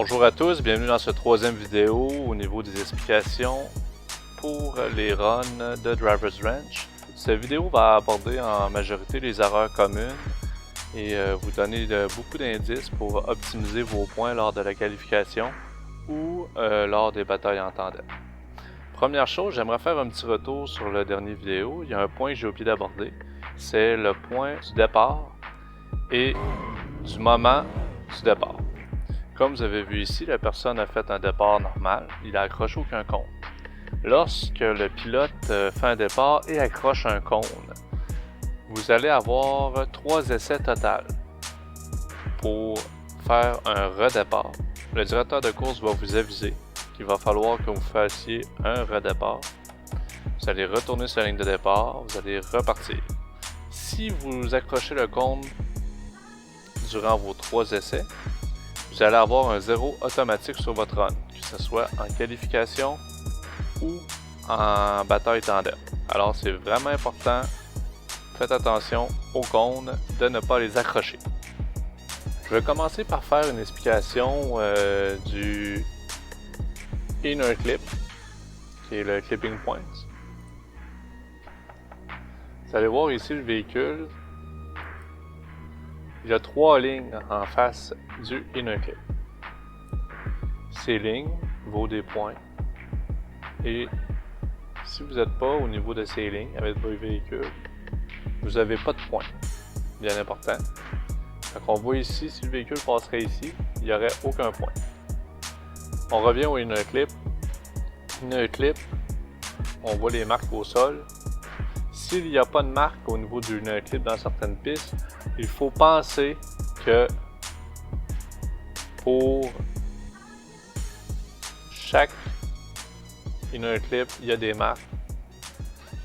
Bonjour à tous, bienvenue dans cette troisième vidéo au niveau des explications pour les runs de Driver's Ranch. Cette vidéo va aborder en majorité les erreurs communes et vous donner beaucoup d'indices pour optimiser vos points lors de la qualification ou lors des batailles en tandem. Première chose, j'aimerais faire un petit retour sur la dernière vidéo. Il y a un point que j'ai oublié d'aborder, c'est le point du départ et du moment du départ. Comme vous avez vu ici, la personne a fait un départ normal, il a accroché aucun cône. Lorsque le pilote fait un départ et accroche un cône, vous allez avoir 3 essais total pour faire un redépart. Le directeur de course va vous aviser qu'il va falloir que vous fassiez un redépart. Vous allez retourner sur la ligne de départ, vous allez repartir. Si vous accrochez le cône durant vos 3 essais, vous allez avoir un 0 automatique sur votre run, que ce soit en qualification ou en bataille tandem. Alors c'est vraiment important, faites attention aux cônes de ne pas les accrocher. Je vais commencer par faire une explication du inner clip, qui est le clipping point. Vous allez voir ici le véhicule. Il y a 3 lignes en face du inner clip. Ces lignes vaut des points. Et si vous n'êtes pas au niveau de ces lignes avec votre véhicule, vous n'avez pas de points. Bien important. Donc on voit ici, si le véhicule passerait ici, il n'y aurait aucun point. On revient au inner clip. Inner clip, on voit les marques au sol. S'il n'y a pas de marque au niveau du inner clip dans certaines pistes, il faut penser que pour chaque inner clip, il y a des marques.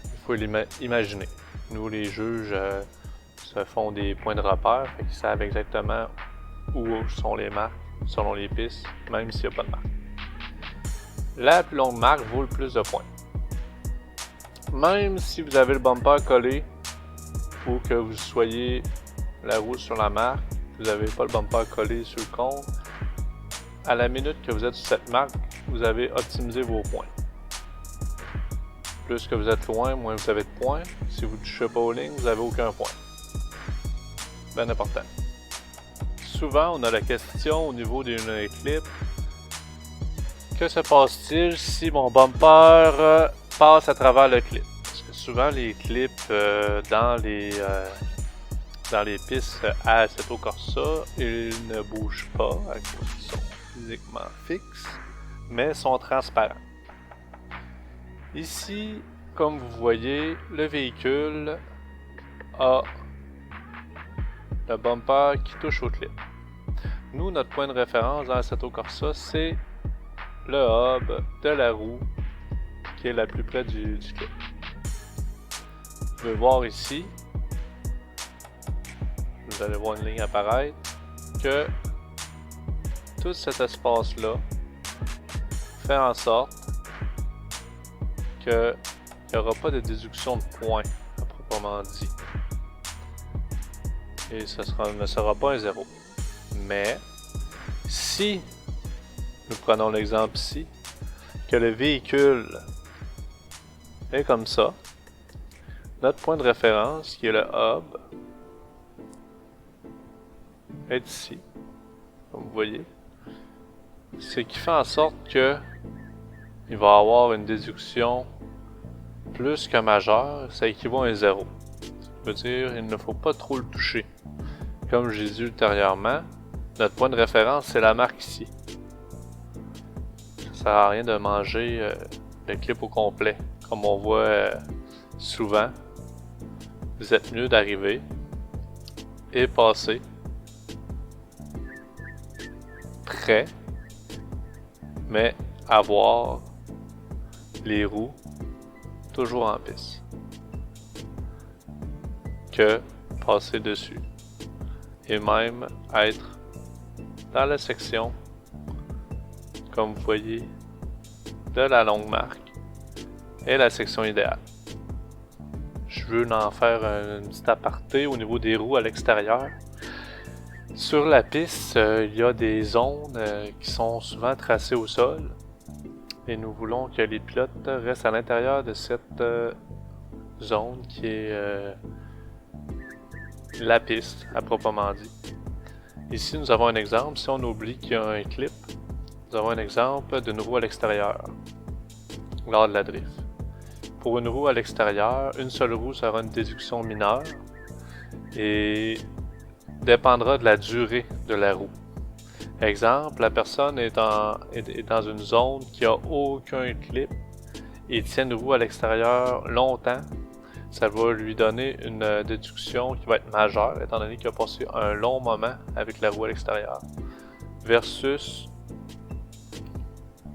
Il faut l'imaginer. Nous, les juges, se font des points de repère, fait qu'ils savent exactement où sont les marques selon les pistes, même s'il n'y a pas de marque. La plus longue marque vaut le plus de points. Même si vous avez le bumper collé ou que vous soyez la roue sur la marque, vous n'avez pas le bumper collé sur le cône, à la minute que vous êtes sur cette marque, vous avez optimisé vos points. Plus que vous êtes loin, moins vous avez de points. Si vous ne touchez pas aux lignes, vous n'avez aucun point. Bien important. Souvent, on a la question au niveau des inner clips. Que se passe-t-il si mon bumper passe à travers le clip? Parce que souvent, les clips dans les pistes à Assetto Corsa, ils ne bougent pas à cause qu'ils sont physiquement fixes, mais sont transparents. Ici, comme vous voyez, le véhicule a le bumper qui touche au clip. Nous, notre point de référence dans Assetto Corsa, c'est le hub de la roue qui est la plus près du clip. Vous pouvez voir ici, vous allez voir une ligne apparaître, que tout cet espace-là fait en sorte qu'il n'y aura pas de déduction de points, à proprement dit. Et ce ne sera pas un 0. Mais, si nous prenons l'exemple ici, que le véhicule est comme ça, notre point de référence, qui est le hub, est ici, comme vous voyez. Ce qui fait en sorte que il va avoir une déduction plus que majeure, ça équivaut à un 0. Ça veut dire qu'il ne faut pas trop le toucher. Comme j'ai dit ultérieurement, notre point de référence, c'est la marque ici. Ça sert à rien de manger le clip au complet, comme on voit souvent. Vous êtes mieux d'arriver et passer près, mais avoir les roues toujours en piste, que passer dessus et même être dans la section, comme vous voyez, de la longue marque est la section idéale. Je veux en faire un petit aparté au niveau des roues à l'extérieur. Sur la piste, il y a des zones qui sont souvent tracées au sol et nous voulons que les pilotes restent à l'intérieur de cette zone qui est la piste à proprement dit. Ici, nous avons un exemple. Si on oublie qu'il y a un clip, nous avons un exemple d'une roue à l'extérieur lors de la drift. Pour une roue à l'extérieur, une seule roue sera une déduction mineure et dépendra de la durée de la roue. Exemple, la personne est dans une zone qui n'a aucun clip et tient une roue à l'extérieur longtemps. Ça va lui donner une déduction qui va être majeure, étant donné qu'il a passé un long moment avec la roue à l'extérieur, versus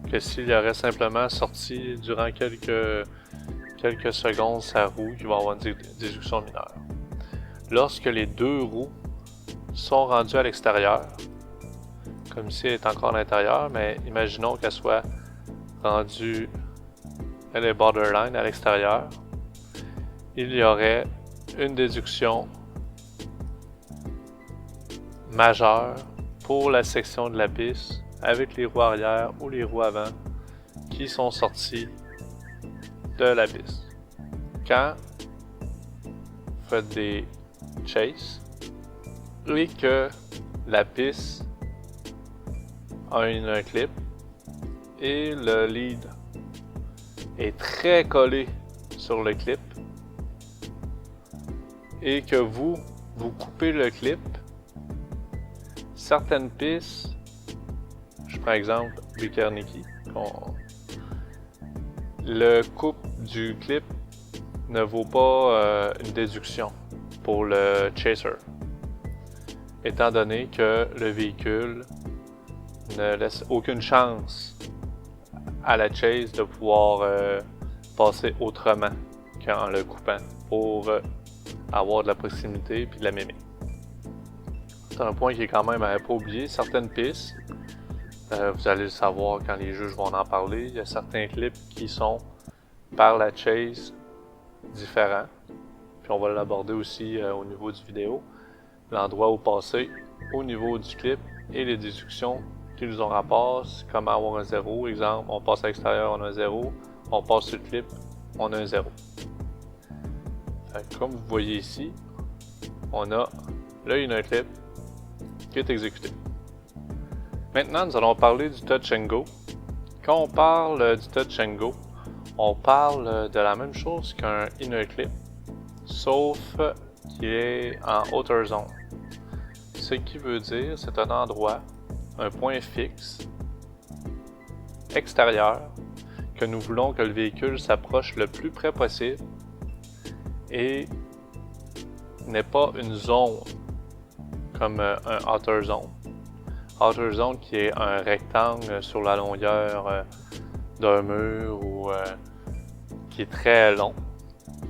que s'il aurait simplement sorti durant quelques secondes sa roue, qui va avoir une déduction mineure. Lorsque les deux roues sont rendues à l'extérieur, comme ici elle est encore à l'intérieur, mais imaginons qu'elle soit rendue, elle est borderline à l'extérieur, il y aurait une déduction majeure pour la section de la piste avec les roues arrière ou les roues avant qui sont sorties de la piste. Quand vous faites des chases et que la piste a un clip et le lead est très collé sur le clip, et que vous coupez le clip, certaines pistes, je prends exemple Bikernicki, le coupe du clip ne vaut pas une déduction pour le chaser, étant donné que le véhicule ne laisse aucune chance à la chase de pouvoir passer autrement qu'en le coupant pour avoir de la proximité puis de la mimique. C'est un point qui est quand même à ne pas oublier. Certaines pistes, vous allez le savoir quand les juges vont en parler, il y a certains clips qui sont par la chase différents. Puis on va l'aborder aussi au niveau du vidéo. L'endroit où passer au niveau du clip et les déductions qui nous ont rapport, comme avoir un 0. Exemple, on passe à l'extérieur, on a un 0. On passe sur le clip, on a un 0. Comme vous voyez ici, on a là une clip qui est exécuté. Maintenant, nous allons parler du touch and go. Quand on parle du touch and go, on parle de la même chose qu'un inner clip, sauf qu'il est en outer zone. Ce qui veut dire, c'est un endroit, un point fixe, extérieur, que nous voulons que le véhicule s'approche le plus près possible et n'est pas une zone comme un outer zone. Outer zone qui est un rectangle sur la longueur d'un mur ou qui est très long,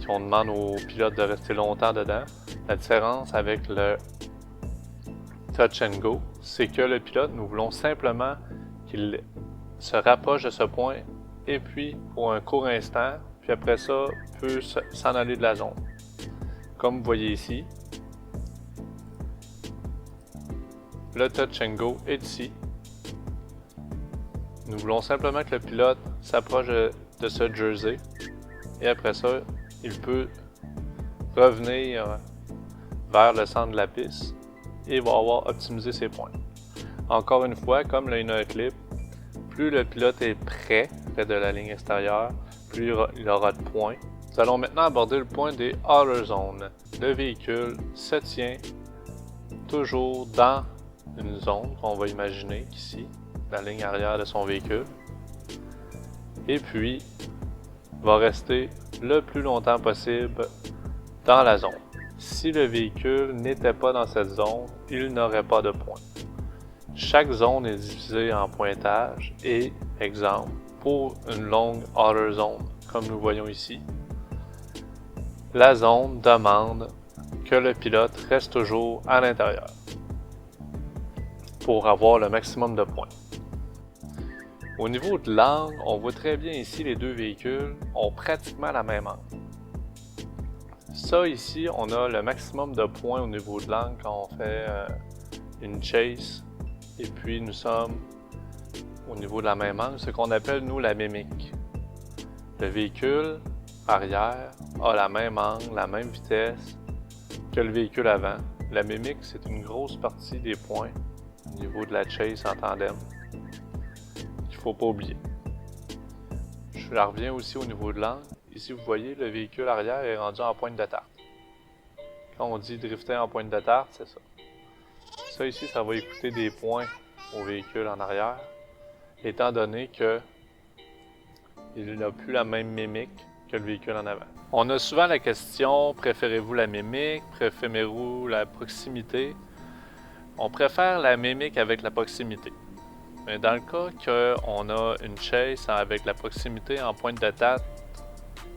qu'on demande aux pilotes de rester longtemps dedans. La différence avec le touch and go, c'est que le pilote, nous voulons simplement qu'il se rapproche de ce point et puis pour un court instant, puis après ça, peut s'en aller de la zone. Comme vous voyez ici, le touch and go est ici. Nous voulons simplement que le pilote s'approche de ce jersey et après ça, il peut revenir vers le centre de la piste et va avoir optimisé ses points. Encore une fois, comme le inner clip, plus le pilote est près de la ligne extérieure, plus il aura de points. Nous allons maintenant aborder le point des outer zones. Le véhicule se tient toujours dans une zone qu'on va imaginer ici, la ligne arrière de son véhicule, et puis va rester le plus longtemps possible dans la zone. Si le véhicule n'était pas dans cette zone, il n'aurait pas de points. Chaque zone est divisée en pointages et, exemple, pour une longue outer zone, comme nous voyons ici, la zone demande que le pilote reste toujours à l'intérieur pour avoir le maximum de points. Au niveau de l'angle, on voit très bien ici les deux véhicules ont pratiquement la même angle. Ça ici, on a le maximum de points au niveau de l'angle quand on fait une chase, et puis nous sommes au niveau de la même angle, ce qu'on appelle nous la mimique. Le véhicule arrière a la même angle, la même vitesse que le véhicule avant. La mimique, c'est une grosse partie des points au niveau de la chase en tandem qu'il ne faut pas oublier. Je reviens aussi au niveau de l'angle. Ici, vous voyez, le véhicule arrière est rendu en pointe de tarte. Quand on dit drifter en pointe de tarte, c'est ça. Ça ici, ça va écouter des points au véhicule en arrière, étant donné que il n'a plus la même mimique que le véhicule en avant. On a souvent la question, préférez-vous la mimique, préférez-vous la proximité? On préfère la mimique avec la proximité. Mais dans le cas qu'on a une chase avec la proximité en pointe de tarte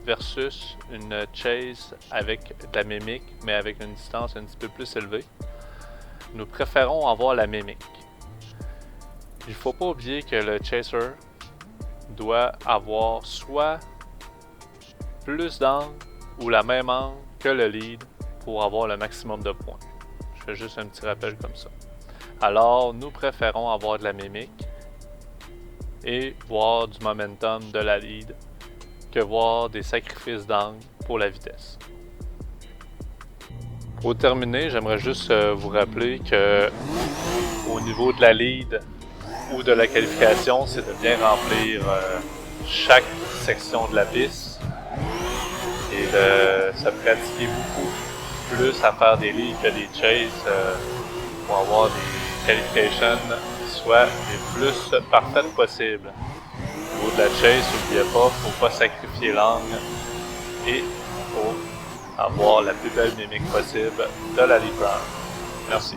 versus une chase avec de la mimique, mais avec une distance un petit peu plus élevée, nous préférons avoir la mimique. Il ne faut pas oublier que le chaser doit avoir soit plus d'angle ou la même angle que le lead pour avoir le maximum de points. Je fais juste un petit rappel comme ça. Alors, nous préférons avoir de la mimique et voir du momentum de la lead que voir des sacrifices d'angle pour la vitesse. Pour terminer, j'aimerais juste vous rappeler que au niveau de la lead ou de la qualification, c'est de bien remplir chaque section de la piste et de se pratiquer beaucoup plus à faire des leads que des chases pour avoir des qualifications qui soient les plus parfaites possibles. Au niveau de la chase, n'oubliez pas, il ne faut pas sacrifier l'angle et il faut avoir la plus belle mimique possible de la lead round. Merci.